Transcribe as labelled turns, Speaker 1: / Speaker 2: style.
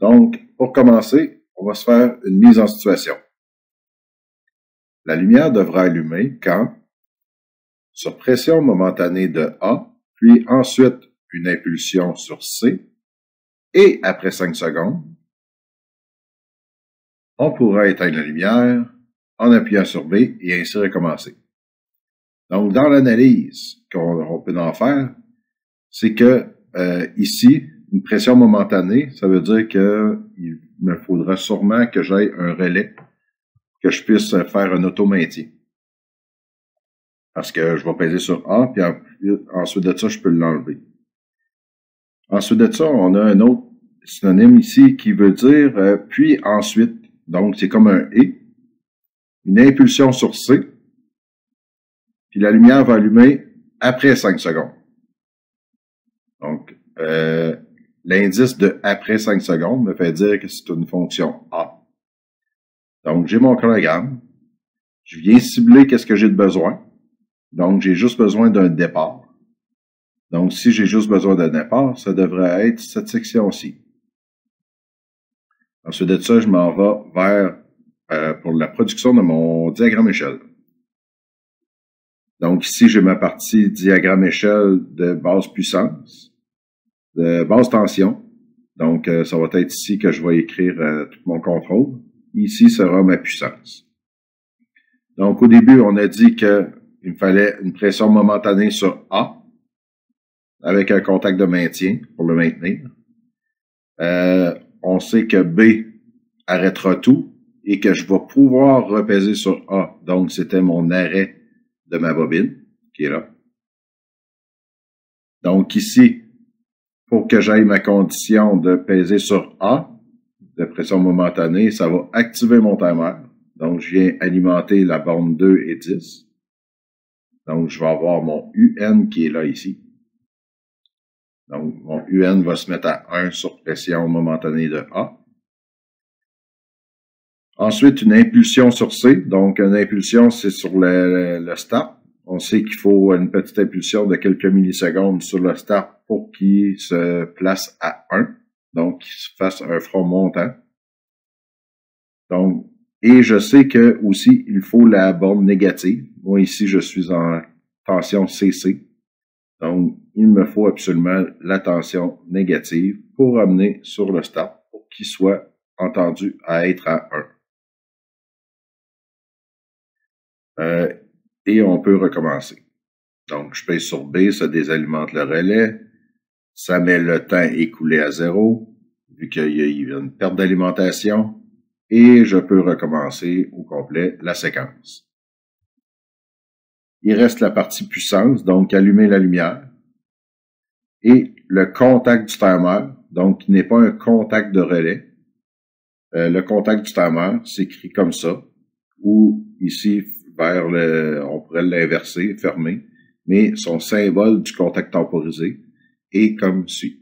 Speaker 1: Donc, pour commencer, on va se faire une mise en situation. La lumière devra allumer quand, sur pression momentanée de A, puis ensuite une impulsion sur C, et après 5 secondes, on pourra éteindre la lumière en appuyant sur B et ainsi recommencer. Donc, dans l'analyse qu'on peut en faire, c'est que ici, une pression momentanée, ça veut dire qu'il me faudra sûrement que j'aille un relais, que je puisse faire un automaintien. Parce que je vais peser sur A, puis ensuite de ça, je peux l'enlever. Ensuite de ça, on a un autre synonyme ici qui veut dire puis ensuite. Donc, c'est comme un « et ». Une impulsion sur C, puis la lumière va allumer après 5 secondes. Donc, l'indice de « après 5 secondes » me fait dire que c'est une fonction A. Donc, j'ai mon chronogramme. Je viens cibler qu'est-ce que j'ai de besoin. Donc, j'ai juste besoin d'un départ. Donc, si j'ai juste besoin d'un départ, ça devrait être cette section-ci. Ensuite de ça, je m'en vais vers pour la production de mon diagramme échelle. Donc, ici, j'ai ma partie diagramme échelle de basse puissance, de basse tension. Donc, ça va être ici que je vais écrire tout mon contrôle. Ici sera ma puissance. Donc, au début, on a dit qu'il me fallait une pression momentanée sur A avec un contact de maintien pour le maintenir. On sait que B arrêtera tout et que je vais pouvoir repaiser sur A. Donc, c'était mon arrêt de ma bobine qui est là. Donc, ici, pour que j'aille ma condition de peser sur A, de pression momentanée, ça va activer mon timer. Donc, je viens alimenter la borne 2 et 10. Donc, je vais avoir mon UN qui est là ici. Donc, mon UN va se mettre à 1 sur pression momentanée de A. Ensuite, une impulsion sur C. Donc, une impulsion, c'est sur le start. On sait qu'il faut une petite impulsion de quelques millisecondes sur le start pour qu'il se place à 1. Donc, qu'il se fasse un front montant. Donc, et je sais que aussi, il faut la borne négative. Moi, ici, je suis en tension CC. Donc, il me faut absolument la tension négative pour amener sur le start pour qu'il soit entendu à être à 1. Et on peut recommencer. Donc, je pèse sur B, ça désalimente le relais. Ça met le temps écoulé à 0, vu qu'il y a une perte d'alimentation. Et je peux recommencer au complet la séquence. Il reste la partie puissance, donc allumer la lumière. Et le contact du timer, donc qui n'est pas un contact de relais. Le contact du timer s'écrit comme ça, ou ici, on pourrait l'inverser, fermer, mais son symbole du contact temporisé est comme suit.